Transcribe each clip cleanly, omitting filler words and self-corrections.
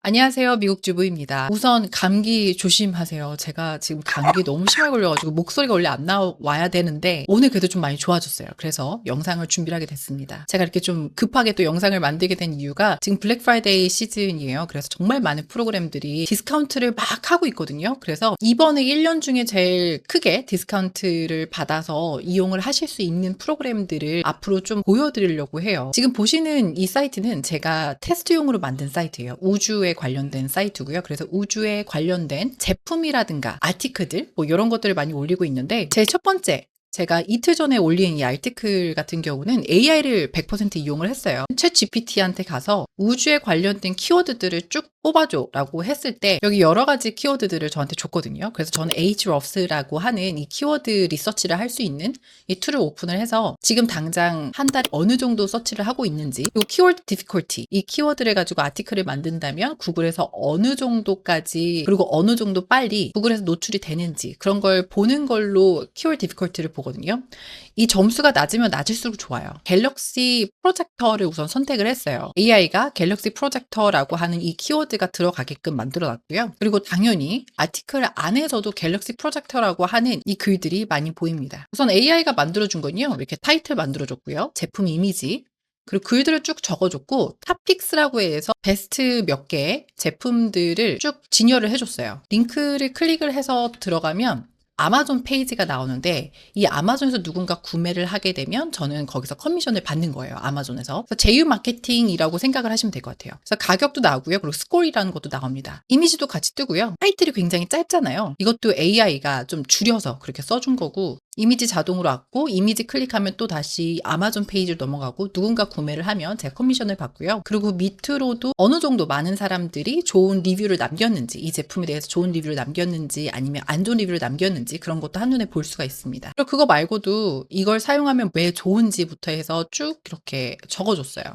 안녕하세요. 미국 주부입니다. 우선 감기 조심하세요. 제가 지금 감기 너무 심하게 걸려가지고 목소리가 원래 안 나와야 되는데 오늘 그래도 좀 많이 좋아졌어요. 그래서 영상을 준비를 하게 됐습니다. 제가 이렇게 좀 급하게 또 영상을 만들게 된 이유가 지금 블랙 프라이데이 시즌이에요. 그래서 정말 많은 프로그램들이 디스카운트를 막 하고 있거든요. 그래서 이번에 1년 중에 제일 크게 디스카운트를 받아서 이용을 하실 수 있는 프로그램들을 앞으로 좀 보여드리려고 해요. 지금 보시는 이 사이트는 제가 테스트용으로 만든 사이트예요. 우주에 관련된 사이트고요. 그래서 우주에 관련된 제품이라든가 아티클들 뭐 이런 것들을 많이 올리고 있는데 제 첫 번째 제가 이틀 전에 올린 이 아티클 같은 경우는 AI를 100% 이용을 했어요. 챗 GPT한테 가서 우주에 관련된 키워드들을 쭉 뽑아줘라고 했을 때 여기 여러 가지 키워드들을 저한테 줬거든요. 그래서 저는 Ahrefs라고 하는 이 키워드 리서치를 할 수 있는 이 툴을 오픈을 해서 지금 당장 한 달에 어느 정도 서치를 하고 있는지 그리고 키워드 디피컬티 이 키워드를 가지고 아티클을 만든다면 구글에서 어느 정도까지 그리고 어느 정도 빨리 구글에서 노출이 되는지 그런 걸 보는 걸로 키워드 디피컬티를 보거든요. 이 점수가 낮으면 낮을수록 좋아요. 갤럭시 프로젝터를 우선 선택을 했어요. AI가 갤럭시 프로젝터라고 하는 이 키워드가 들어가게끔 만들어 놨고요. 그리고 당연히 아티클 안에서도 갤럭시 프로젝터라고 하는 이 글들이 많이 보입니다. 우선 AI가 만들어준 건요. 이렇게 타이틀 만들어줬고요. 제품 이미지, 그리고 글들을 쭉 적어줬고 탑픽스라고 해서 베스트 몇 개의 제품들을 쭉 진열을 해줬어요. 링크를 클릭을 해서 들어가면 아마존 페이지가 나오는데 이 아마존에서 누군가 구매를 하게 되면 저는 거기서 커미션을 받는 거예요. 아마존에서. 그래서 제휴 마케팅이라고 생각을 하시면 될 것 같아요. 그래서 가격도 나오고요. 그리고 스콜이라는 것도 나옵니다. 이미지도 같이 뜨고요. 타이틀이 굉장히 짧잖아요. 이것도 AI가 좀 줄여서 그렇게 써준 거고 이미지 자동으로 왔고 이미지 클릭하면 또 다시 아마존 페이지를 넘어가고 누군가 구매를 하면 제가 커미션을 받고요. 그리고 밑으로도 어느 정도 많은 사람들이 좋은 리뷰를 남겼는지 이 제품에 대해서 좋은 리뷰를 남겼는지 아니면 안 좋은 리뷰를 남겼는지 그런 것도 한눈에 볼 수가 있습니다. 그리고 그거 말고도 이걸 사용하면 왜 좋은지부터 해서 쭉 이렇게 적어줬어요.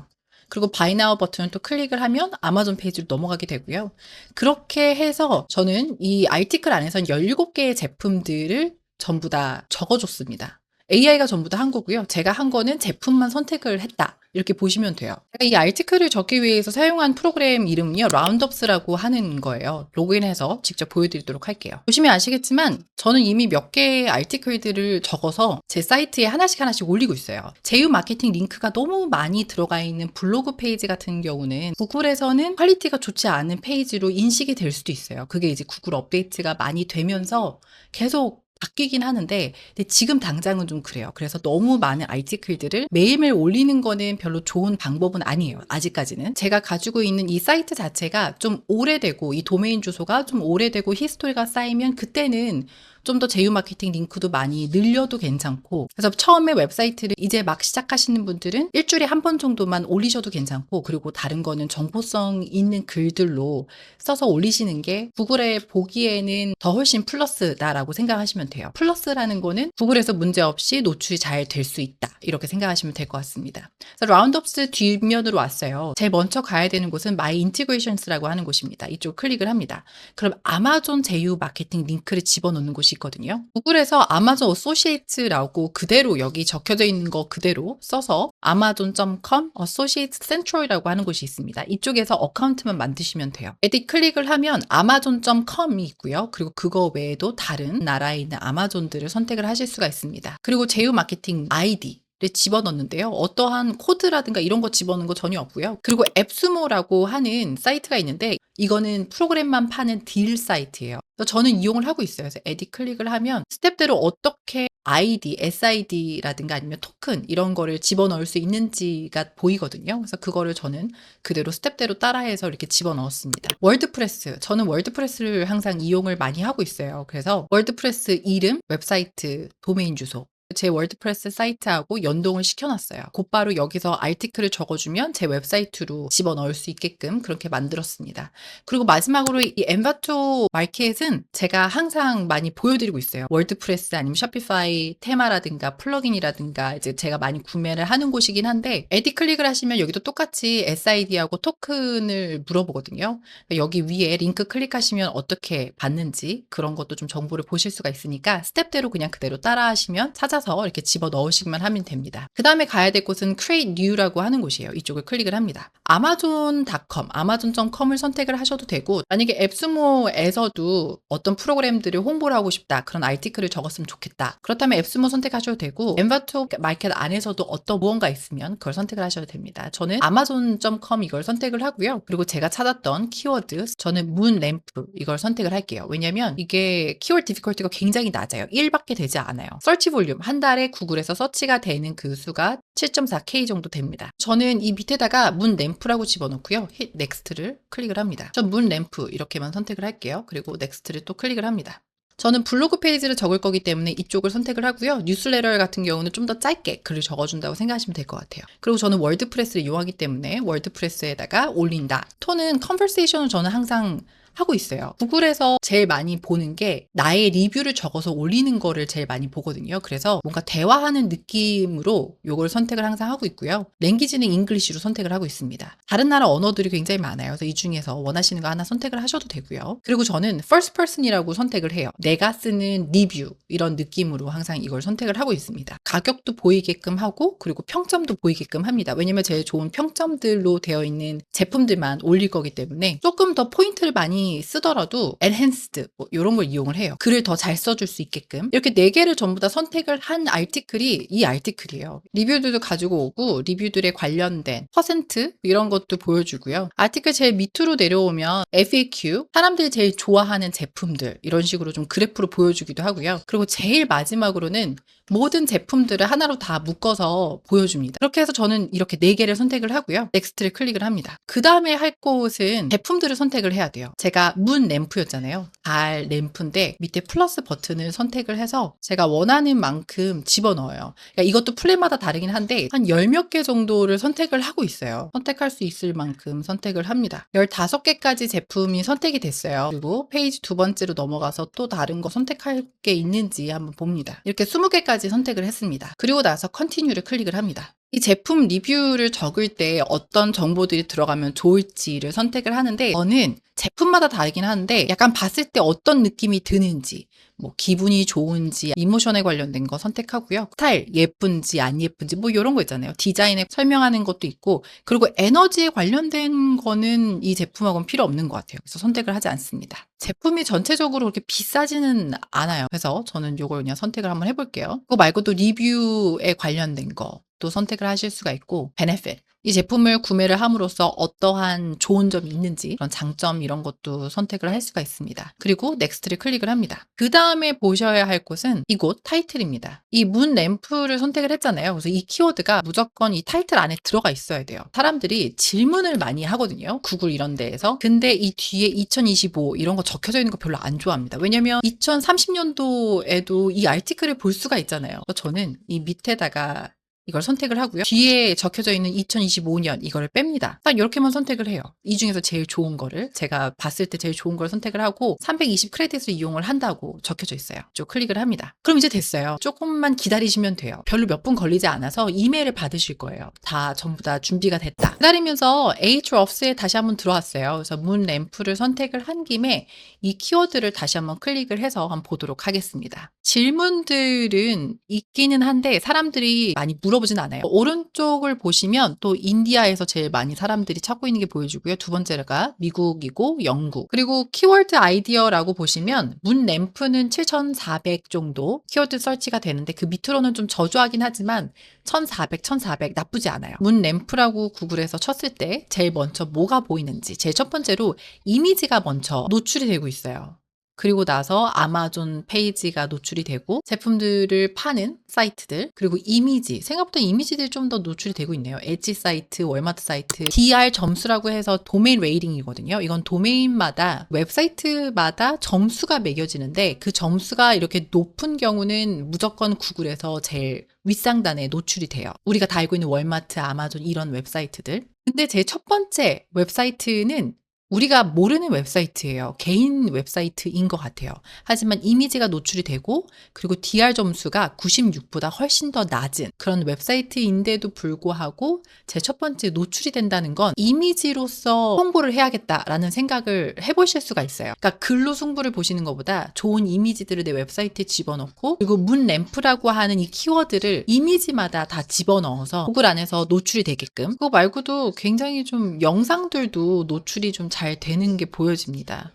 그리고 Buy Now 버튼을 또 클릭을 하면 아마존 페이지로 넘어가게 되고요. 그렇게 해서 저는 이 아티클 안에서는 17개의 제품들을 전부 다 적어줬습니다. AI가 전부 다 한 거고요. 제가 한 거는 제품만 선택을 했다. 이렇게 보시면 돼요. 제가 이 아티클을 적기 위해서 사용한 프로그램 이름은요. 라운드업스라고 하는 거예요. 로그인해서 직접 보여드리도록 할게요. 보시면 아시겠지만 저는 이미 몇 개의 아티클들을 적어서 제 사이트에 하나씩 올리고 있어요. 제휴 마케팅 링크가 너무 많이 들어가 있는 블로그 페이지 같은 경우는 구글에서는 퀄리티가 좋지 않은 페이지로 인식이 될 수도 있어요. 그게 이제 구글 업데이트가 많이 되면서 계속 바뀌긴 하는데 근데 지금 당장은 좀 그래요. 그래서 너무 많은 아티클들을 매일매일 올리는 거는 별로 좋은 방법은 아니에요. 아직까지는. 제가 가지고 있는 이 사이트 자체가 좀 오래되고 이 도메인 주소가 좀 오래되고 히스토리가 쌓이면 그때는 좀 더 제휴 마케팅 링크도 많이 늘려도 괜찮고 그래서 처음에 웹사이트를 이제 막 시작하시는 분들은 일주일에 한 번 정도만 올리셔도 괜찮고 그리고 다른 거는 정보성 있는 글들로 써서 올리시는 게 구글에 보기에는 더 훨씬 플러스다라고 생각하시면 돼요. 플러스라는 거는 구글에서 문제없이 노출이 잘 될 수 있다. 이렇게 생각하시면 될 것 같습니다. 그래서 라운드업스 뒷면으로 왔어요. 제일 먼저 가야 되는 곳은 My Integrations라고 하는 곳입니다. 이쪽 클릭을 합니다. 그럼 아마존 제휴 마케팅 링크를 집어넣는 곳이 있거든요. 구글에서 아마존 어소시에이트라고 그대로 여기 적혀져 있는 거 그대로 써서 amazon.com associates central이라고 하는 곳이 있습니다. 이쪽에서 어카운트만 만드시면 돼요. 에디 클릭을 하면 amazon.com이 있고요. 그리고 그거 외에도 다른 나라에 있는 아마존들을 선택을 하실 수가 있습니다. 그리고 제휴 마케팅 아이디 를 집어넣는데요. 어떠한 코드라든가 이런 거 집어넣는 거 전혀 없고요. 그리고 앱스모라고 하는 사이트가 있는데 이거는 프로그램만 파는 딜 사이트예요. 그래서 저는 이용을 하고 있어요. 그래서 에디 클릭을 하면 스텝대로 어떻게 아이디, SID라든가 아니면 토큰 이런 거를 집어넣을 수 있는지가 보이거든요. 그래서 그거를 저는 그대로 스텝대로 따라해서 이렇게 집어넣었습니다. 월드프레스, 저는 월드프레스를 항상 이용을 많이 하고 있어요. 그래서 월드프레스 이름, 웹사이트, 도메인 주소 제 월드프레스 사이트하고 연동을 시켜놨어요. 곧바로 여기서 아티클을 적어주면 제 웹사이트로 집어넣을 수 있게끔 그렇게 만들었습니다. 그리고 마지막으로 이 엔바토 마켓은 제가 항상 많이 보여드리고 있어요. 월드프레스 아니면 셔피파이 테마라든가 플러긴이라든가 이제 제가 많이 구매를 하는 곳이긴 한데 에디 클릭을 하시면 여기도 똑같이 SID하고 토큰을 물어보거든요. 여기 위에 링크 클릭하시면 어떻게 받는지 그런 것도 좀 정보를 보실 수가 있으니까 스텝대로 그냥 그대로 따라하시면 찾아서 껴서 이렇게 집어 넣으시기만 하면 됩니다. 그 다음에 가야 될 곳은 Create New라고 하는 곳이에요. 이쪽을 클릭을 합니다. amazon.com, amazon.com을 선택을 하셔도 되고, 만약에 앱스모에서도 어떤 프로그램들을 홍보를 하고 싶다, 그런 아티클을 적었으면 좋겠다, 그렇다면 앱스모 선택하셔도 되고, 엔바토 마켓 안에서도 어떤 무언가 있으면 그걸 선택을 하셔도 됩니다. 저는 amazon.com 이걸 선택을 하고요. 그리고 제가 찾았던 키워드, 저는 문램프 이걸 선택을 할게요. 왜냐면 이게 키워드 디피컬티가 굉장히 낮아요. 1밖에 되지 않아요. 서치 볼륨, 한 달에 구글에서 서치가 되는 그 수가 7.4K 정도 됩니다. 저는 이 밑에다가 문램프라고 집어넣고요. 힛 넥스트를 클릭을 합니다. 전 문램프 이렇게만 선택을 할게요. 그리고 넥스트를 또 클릭을 합니다. 저는 블로그 페이지를 적을 거기 때문에 이쪽을 선택을 하고요. 뉴스레터 같은 경우는 좀 더 짧게 글을 적어준다고 생각하시면 될 것 같아요. 그리고 저는 월드프레스를 이용하기 때문에 월드프레스에다가 올린다. 톤은 컨버세이션을 저는 항상 하고 있어요. 구글에서 제일 많이 보는 게 나의 리뷰를 적어서 올리는 거를 제일 많이 보거든요. 그래서 뭔가 대화하는 느낌으로 요걸 선택을 항상 하고 있고요. 랭귀지는 잉글리시로 선택을 하고 있습니다. 다른 나라 언어들이 굉장히 많아요. 그래서 이 중에서 원하시는 거 하나 선택을 하셔도 되고요. 그리고 저는 first person이라고 선택을 해요. 내가 쓰는 리뷰 이런 느낌으로 항상 이걸 선택을 하고 있습니다. 가격도 보이게끔 하고 그리고 평점도 보이게끔 합니다. 왜냐면 제일 좋은 평점들로 되어 있는 제품들만 올릴 거기 때문에 조금 더 포인트를 많이 쓰더라도 enhanced 뭐 이런 걸 이용을 해요. 글을 더 잘 써줄 수 있게끔 이렇게 4개를 전부 다 선택을 한 아티클이 이 아티클이에요. 리뷰들도 가지고 오고 리뷰들에 관련된 퍼센트 이런 것도 보여주고요. 아티클 제일 밑으로 내려오면 FAQ, 사람들이 제일 좋아하는 제품들 이런 식으로 좀 그래프로 보여주기도 하고요. 그리고 제일 마지막으로는 모든 제품들을 하나로 다 묶어서 보여줍니다. 그렇게 해서 저는 이렇게 4개를 선택을 하고요. 넥스트를 클릭을 합니다. 그 다음에 할 곳은 제품들을 선택을 해야 돼요. 제가 문 램프였잖아요. 달 램프인데 밑에 플러스 버튼을 선택을 해서 제가 원하는 만큼 집어넣어요. 그러니까 이것도 플랜마다 다르긴 한데 한 10몇 개 정도를 선택을 하고 있어요. 선택할 수 있을 만큼 선택을 합니다. 15개까지 제품이 선택이 됐어요. 그리고 페이지 2번째로 넘어가서 또 다른 거 선택할 게 있는지 한번 봅니다. 이렇게 20개까지 선택을 했습니다. 그리고 나서 컨티뉴를 클릭을 합니다. 이 제품 리뷰를 적을 때 어떤 정보들이 들어가면 좋을지를 선택을 하는데 저는 제품마다 다르긴 하는데 약간 봤을 때 어떤 느낌이 드는지 뭐 기분이 좋은지 이모션에 관련된 거 선택하고요. 스타일 예쁜지 안 예쁜지 뭐 이런 거 있잖아요. 디자인에 설명하는 것도 있고 그리고 에너지에 관련된 거는 이 제품하고는 필요 없는 것 같아요. 그래서 선택을 하지 않습니다. 제품이 전체적으로 그렇게 비싸지는 않아요. 그래서 저는 이걸 그냥 선택을 한번 해볼게요. 그거 말고도 리뷰에 관련된 거 또 선택을 하실 수가 있고 베네핏 이 제품을 구매를 함으로써 어떠한 좋은 점이 있는지 그런 장점 이런 것도 선택을 할 수가 있습니다. 그리고 넥스트를 클릭을 합니다. 그 다음에 보셔야 할 곳은 이곳 타이틀입니다. 이 문 램프를 선택을 했잖아요. 그래서 이 키워드가 무조건 이 타이틀 안에 들어가 있어야 돼요. 사람들이 질문을 많이 하거든요. 구글 이런 데에서. 근데 이 뒤에 2025 이런 거 적혀져 있는 거 별로 안 좋아합니다. 왜냐면 2030년도에도 이 아티클을 볼 수가 있잖아요. 그래서 저는 이 밑에다가 이걸 선택을 하고요. 뒤에 적혀져 있는 2025년 이거를 뺍니다. 딱 이렇게만 선택을 해요. 이 중에서 제일 좋은 거를 제가 봤을 때 제일 좋은 걸 선택을 하고 320 크레딧을 이용을 한다고 적혀져 있어요. 쭉 클릭을 합니다. 그럼 이제 됐어요. 조금만 기다리시면 돼요. 별로 몇 분 걸리지 않아서 이메일을 받으실 거예요. 다 전부 다 준비가 됐다. 기다리면서 Ahrefs에 다시 한번 들어왔어요. 그래서 문 램프를 선택을 한 김에 이 키워드를 다시 한번 클릭을 해서 한번 보도록 하겠습니다. 질문들은 있기는 한데 사람들이 많이 물어보진 않아요. 오른쪽을 보시면 또 인디아에서 제일 많이 사람들이 찾고 있는 게 보여주고요. 두 번째가 미국이고 영국. 그리고 키워드 아이디어라고 보시면 문 램프는 7,400 정도 키워드 설치가 되는데 그 밑으로는 좀 저조하긴 하지만 1,400 나쁘지 않아요. 문 램프라고 구글에서 쳤을 때 제일 먼저 뭐가 보이는지 제일 첫 번째로 이미지가 먼저 노출이 되고 있어요. 그리고 나서 아마존 페이지가 노출이 되고 제품들을 파는 사이트들 그리고 이미지 생각보다 이미지들이 좀 더 노출이 되고 있네요. 엣지 사이트, 월마트 사이트 DR 점수라고 해서 도메인 레이팅이거든요. 이건 도메인마다 웹사이트마다 점수가 매겨지는데 그 점수가 이렇게 높은 경우는 무조건 구글에서 제일 윗상단에 노출이 돼요. 우리가 다 알고 있는 월마트, 아마존 이런 웹사이트들. 근데 제 첫 번째 웹사이트는 우리가 모르는 웹사이트예요. 개인 웹사이트인 것 같아요. 하지만 이미지가 노출이 되고 그리고 DR 점수가 96보다 훨씬 더 낮은 그런 웹사이트인데도 불구하고 제 첫 번째 노출이 된다는 건 이미지로서 홍보를 해야겠다라는 생각을 해보실 수가 있어요. 그러니까 글로 승부를 보시는 것보다 좋은 이미지들을 내 웹사이트에 집어넣고 그리고 문램프라고 하는 이 키워드를 이미지마다 다 집어넣어서 구글 안에서 노출이 되게끔 그거 말고도 굉장히 좀 영상들도 노출이 좀 잘 되는 게 보여집니다.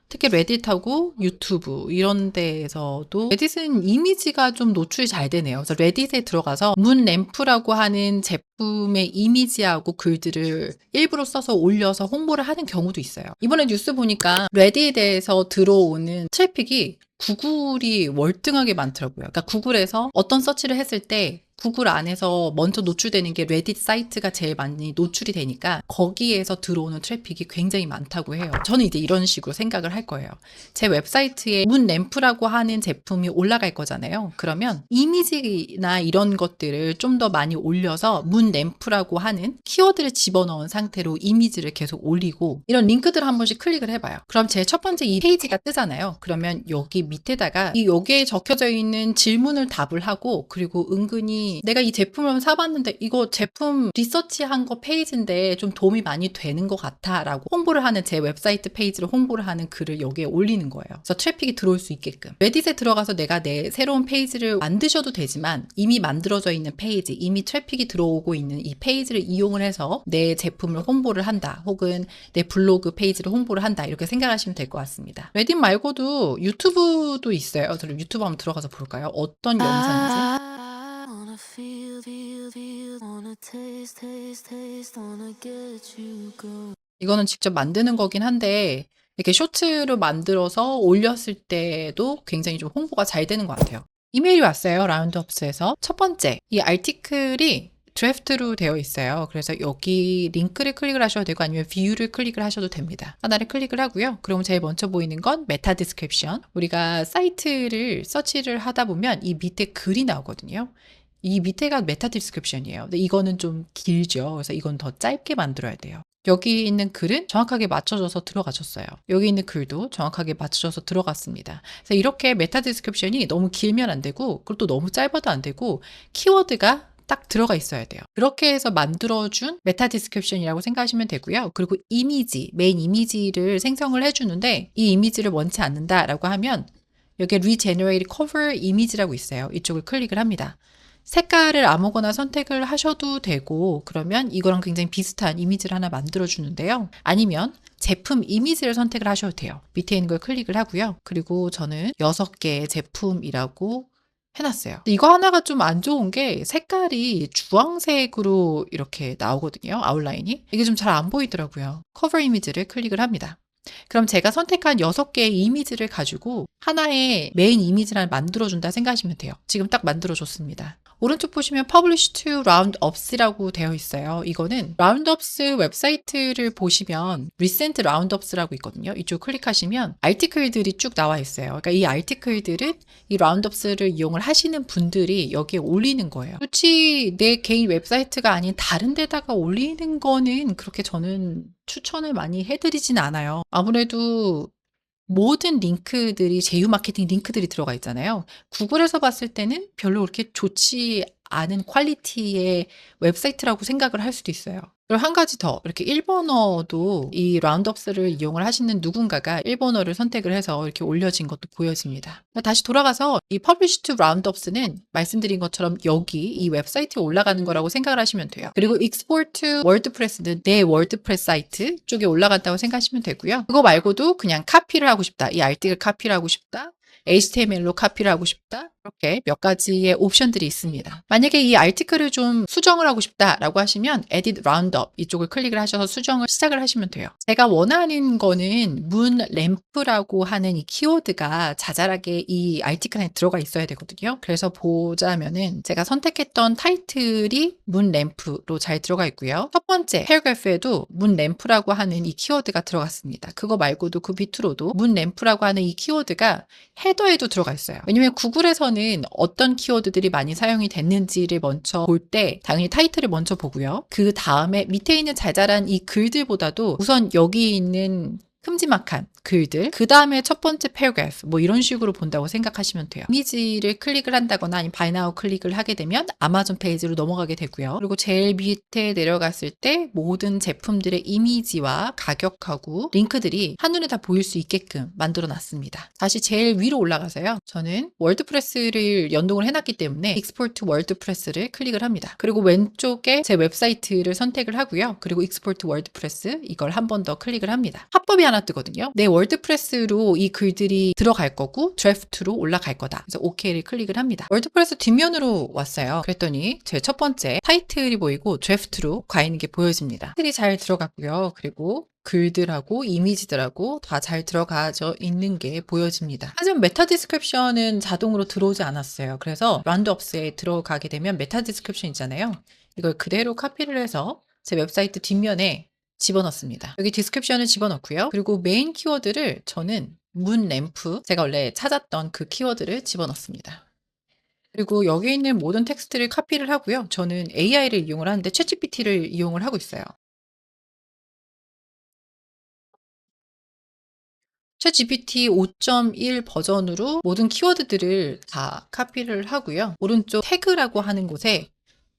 특히 레딧하고 유튜브 이런 데에서도 레딧은 이미지가 좀 노출이 잘 되네요. 그래서 레딧에 들어가서 문램프라고 하는 제품의 이미지하고 글들을 일부러 써서 올려서 홍보를 하는 경우도 있어요. 이번에 뉴스 보니까 레딧에서 들어오는 트래픽이 구글이 월등하게 많더라고요. 그러니까 구글에서 어떤 서치를 했을 때 구글 안에서 먼저 노출되는 게 레딧 사이트가 제일 많이 노출이 되니까 거기에서 들어오는 트래픽이 굉장히 많다고 해요. 저는 이제 이런 식으로 생각을 할 거예요. 제 웹사이트에 문램프라고 하는 제품이 올라갈 거잖아요. 그러면 이미지나 이런 것들을 좀 더 많이 올려서 문램프라고 하는 키워드를 집어넣은 상태로 이미지를 계속 올리고 이런 링크들을 한 번씩 클릭을 해봐요. 그럼 제 첫 번째 이 페이지가 뜨잖아요. 그러면 여기 밑에다가 여기에 적혀져 있는 질문을 답을 하고 그리고 은근히 내가 이 제품을 사봤는데 이거 제품 리서치한 거 페이지인데 좀 도움이 많이 되는 것 같아 라고 홍보를 하는 제 웹사이트 페이지를 홍보를 하는 글을 여기에 올리는 거예요. 그래서 트래픽이 들어올 수 있게끔 레딧에 들어가서 내가 내 새로운 페이지를 만드셔도 되지만 이미 만들어져 있는 페이지 이미 트래픽이 들어오고 있는 이 페이지를 이용을 해서 내 제품을 홍보를 한다 혹은 내 블로그 페이지를 홍보를 한다 이렇게 생각하시면 될 것 같습니다. 레딧 말고도 유튜브도 있어요. 그럼 유튜브 한번 들어가서 볼까요? 어떤 영상인지 Wanna feel, wanna taste, wanna get you go. 이거는 직접 만드는 거긴 한데 이렇게 쇼츠로 만들어서 올렸을 때도 굉장히 좀 홍보가 잘 되는 것 같아요. 이메일이 왔어요. 라운드업스에서. 첫 번째, 이 아티클이 드래프트로 되어 있어요. 그래서 여기 링크를 클릭을 하셔도 되고 아니면 뷰를 클릭을 하셔도 됩니다. 하나를 클릭을 하고요. 그럼 제일 먼저 보이는 건 메타 디스크립션. 우리가 사이트를 서치를 하다 보면 이 밑에 글이 나오거든요. 이 밑에가 메타 디스크립션이에요. 근데 이거는 좀 길죠. 그래서 이건 더 짧게 만들어야 돼요. 여기 있는 글은 정확하게 맞춰져서 들어가셨어요. 여기 있는 글도 정확하게 맞춰져서 들어갔습니다. 그래서 이렇게 메타 디스크립션이 너무 길면 안 되고 그것도 너무 짧아도 안 되고 키워드가 딱 들어가 있어야 돼요. 그렇게 해서 만들어준 메타 디스크립션이라고 생각하시면 되고요. 그리고 이미지, 메인 이미지를 생성을 해주는데 이 이미지를 원치 않는다라고 하면 여기에 Regenerate Cover Image라고 있어요. 이쪽을 클릭을 합니다. 색깔을 아무거나 선택을 하셔도 되고 그러면 이거랑 굉장히 비슷한 이미지를 하나 만들어 주는데요. 아니면 제품 이미지를 선택을 하셔도 돼요. 밑에 있는 걸 클릭을 하고요. 그리고 저는 6개의 제품이라고 해놨어요. 이거 하나가 좀 안 좋은 게 색깔이 주황색으로 이렇게 나오거든요. 아웃라인이. 이게 좀 잘 안 보이더라고요. 커버 이미지를 클릭을 합니다. 그럼 제가 선택한 6개의 이미지를 가지고 하나의 메인 이미지를 만들어준다 생각하시면 돼요. 지금 딱 만들어줬습니다. 오른쪽 보시면 Publish to Roundups라고 되어 있어요. 이거는 Roundups 웹사이트를 보시면 Recent Roundups라고 있거든요. 이쪽 클릭하시면 아티클들이 쭉 나와 있어요. 그러니까 이 아티클들은 이 Roundups를 이용을 하시는 분들이 여기에 올리는 거예요. 굳이 내 개인 웹사이트가 아닌 다른 데다가 올리는 거는 그렇게 저는 추천을 많이 해드리진 않아요. 아무래도 모든 링크들이 제휴 마케팅 링크들이 들어가 있잖아요. 구글에서 봤을 때는 별로 그렇게 좋지 않은 퀄리티의 웹사이트라고 생각을 할 수도 있어요. 그리고 한 가지 더 이렇게 일본어도 이 라운드업스를 이용을 하시는 누군가가 일본어를 선택을 해서 이렇게 올려진 것도 보여집니다. 다시 돌아가서 이 Publish to Roundups는 말씀드린 것처럼 여기 이 웹사이트에 올라가는 거라고 생각을 하시면 돼요. 그리고 Export to WordPress는 내 워드프레스 사이트 쪽에 올라간다고 생각하시면 되고요. 그거 말고도 그냥 카피를 하고 싶다. 이 아티클 카피를 하고 싶다. HTML로 카피를 하고 싶다. 이렇게 몇 가지의 옵션들이 있습니다. 만약에 이 아티클을 좀 수정을 하고 싶다라고 하시면 Edit Roundup 이쪽을 클릭을 하셔서 수정을 시작을 하시면 돼요. 제가 원하는 거는 문램프라고 하는 이 키워드가 자잘하게 이 아티클 안에 들어가 있어야 되거든요. 그래서 보자면은 제가 선택했던 타이틀이 문램프로 잘 들어가 있고요. 첫 번째 패러그래프에도 문램프라고 하는 이 키워드가 들어갔습니다. 그거 말고도 그 밑으로도 문램프라고 하는 이 키워드가 헤더에도 들어가 있어요. 왜냐면 구글에서는 어떤 키워드들이 많이 사용이 됐는지를 먼저 볼 때 당연히 타이틀을 먼저 보고요. 그 다음에 밑에 있는 자잘한 이 글들보다도 우선 여기 있는 큼지막한 글들, 그 다음에 첫 번째 paragraph, 뭐 이런 식으로 본다고 생각하시면 돼요. 이미지를 클릭을 한다거나 아니면 Buy Now 클릭을 하게 되면 아마존 페이지로 넘어가게 되고요. 그리고 제일 밑에 내려갔을 때 모든 제품들의 이미지와 가격하고 링크들이 한눈에 다 보일 수 있게끔 만들어 놨습니다. 다시 제일 위로 올라가서요. 저는 월드프레스를 연동을 해놨기 때문에 Export 월드프레스를 클릭을 합니다. 그리고 왼쪽에 제 웹사이트를 선택을 하고요. 그리고 Export 월드프레스 이걸 한 번 더 클릭을 합니다. 합법이 하나 뜨거든요. 내 월드프레스로 이 글들이 들어갈 거고 드래프트로 올라갈 거다. 그래서 OK를 클릭을 합니다. 월드프레스 뒷면으로 왔어요. 그랬더니 제 첫 번째 타이틀이 보이고 드래프트로 가 있는 게 보여집니다. 타이틀이 잘 들어갔고요. 그리고 글들하고 이미지들하고 다 잘 들어가져 있는 게 보여집니다. 하지만 메타 디스크립션은 자동으로 들어오지 않았어요. 그래서 라운드업스에 들어가게 되면 메타 디스크립션 있잖아요. 이걸 그대로 카피를 해서 제 웹사이트 뒷면에 집어넣습니다. 여기 디스크립션을 집어넣고요. 그리고 메인 키워드를 저는 문 램프, 제가 원래 찾았던 그 키워드를 집어넣습니다. 그리고 여기 있는 모든 텍스트를 카피를 하고요. 저는 AI를 이용을 하는데 챗GPT를 이용을 하고 있어요. 챗GPT 5.1 버전으로 모든 키워드들을 다 카피를 하고요. 오른쪽 태그라고 하는 곳에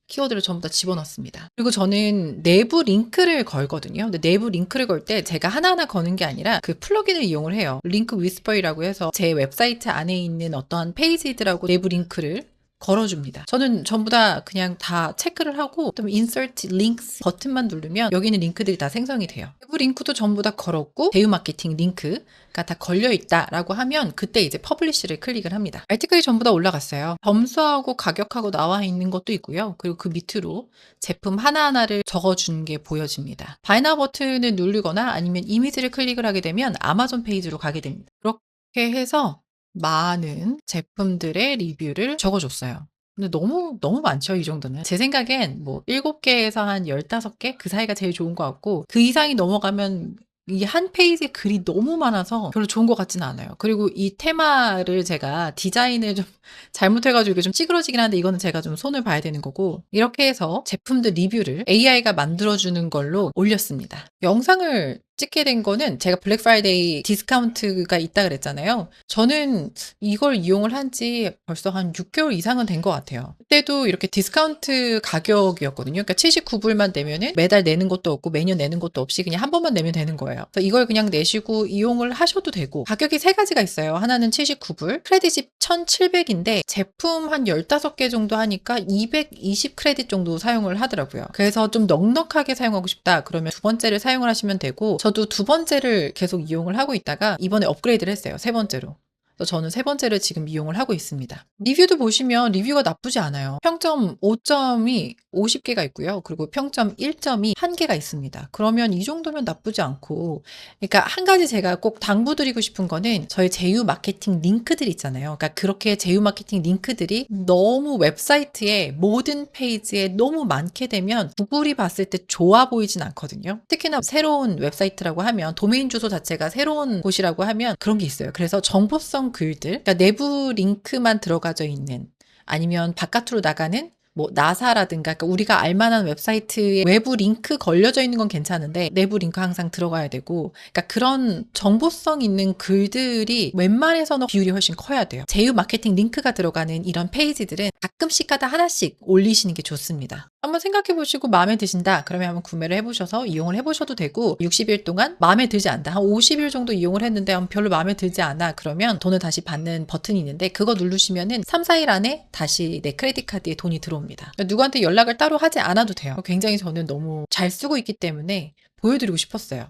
키워드를 전부 다 집어넣습니다. 그리고 저는 내부 링크를 걸거든요. 근데 내부 링크를 걸 때 제가 하나하나 거는 게 아니라 그 플러그인을 이용을 해요. 링크 위스퍼이라고 해서 제 웹사이트 안에 있는 어떠한 페이지들하고 내부 링크를 걸어줍니다. 저는 전부 다 그냥 다 체크를 하고 또 insert links 버튼만 누르면 여기 있는 링크들이 다 생성이 돼요. 내부 링크도 전부 다 걸었고 제휴 마케팅 링크가 다 걸려 있다라고 하면 그때 이제 퍼블리시를 클릭을 합니다. 아티클이 전부 다 올라갔어요. 점수하고 가격하고 나와 있는 것도 있고요. 그리고 그 밑으로 제품 하나하나를 적어준 게 보여집니다. 바이 나우 버튼을 누르거나 아니면 이미지를 클릭을 하게 되면 아마존 페이지로 가게 됩니다. 그렇게 해서 많은 제품들의 리뷰를 적어줬어요. 근데 너무 많죠, 이 정도는. 제 생각엔 뭐 7개에서 한 15개? 그 사이가 제일 좋은 것 같고, 그 이상이 넘어가면 이 한 페이지에 글이 너무 많아서 별로 좋은 것 같지는 않아요. 그리고 이 테마를 제가 디자인을 좀 잘못해가지고 이게 좀 찌그러지긴 한데 이거는 제가 좀 손을 봐야 되는 거고, 이렇게 해서 제품들 리뷰를 AI가 만들어주는 걸로 올렸습니다. 영상을 찍게 된 거는 제가 블랙 프라이데이 디스카운트가 있다 그랬잖아요. 저는 이걸 이용을 한 지 벌써 한 6개월 이상은 된 것 같아요. 그때도 이렇게 디스카운트 가격이었거든요. 그러니까 79불만 내면은 매달 내는 것도 없고 매년 내는 것도 없이 그냥 한 번만 내면 되는 거예요. 그래서 이걸 그냥 내시고 이용을 하셔도 되고, 가격이 세 가지가 있어요. 하나는 79불, 크레딧이 1,700인데 제품 한 15개 정도 하니까 220 크레딧 정도 사용을 하더라고요. 그래서 좀 넉넉하게 사용하고 싶다 그러면 두 번째를 사용을 하시면 되고, 저도 두 번째를 계속 이용을 하고 있다가 이번에 업그레이드를 했어요. 세 번째로. 그래서 저는 세 번째를 지금 이용을 하고 있습니다. 리뷰도 보시면 리뷰가 나쁘지 않아요. 평점 5점이 50개가 있고요. 그리고 평점 1점이 1개가 있습니다. 그러면 이 정도면 나쁘지 않고, 그러니까 한 가지 제가 꼭 당부드리고 싶은 거는 저희 제휴 마케팅 링크들 있잖아요. 그러니까 그렇게 제휴 마케팅 링크들이 너무 웹사이트에 모든 페이지에 너무 많게 되면 구글이 봤을 때 좋아 보이진 않거든요. 특히나 새로운 웹사이트라고 하면 도메인 주소 자체가 새로운 곳이라고 하면 그런 게 있어요. 그래서 정보성 글들, 그러니까 내부 링크만 들어가져 있는, 아니면 바깥으로 나가는 뭐 나사라든가, 그러니까 우리가 알만한 웹사이트에 외부 링크 걸려져 있는 건 괜찮은데 내부 링크 항상 들어가야 되고, 그러니까 그런 정보성 있는 글들이 웬만해서는 비율이 훨씬 커야 돼요. 제휴 마케팅 링크가 들어가는 이런 페이지들은 가끔씩 하다 하나씩 올리시는 게 좋습니다. 한번 생각해 보시고 마음에 드신다 그러면 한번 구매를 해보셔서 이용을 해보셔도 되고, 60일 동안 마음에 들지 않다, 한 50일 정도 이용을 했는데 별로 마음에 들지 않아 그러면 돈을 다시 받는 버튼이 있는데 그거 누르시면은 3, 4일 안에 다시 내 크레딧 카드에 돈이 들어옵니다. 누구한테 연락을 따로 하지 않아도 돼요. 굉장히 저는 너무 잘 쓰고 있기 때문에 보여드리고 싶었어요.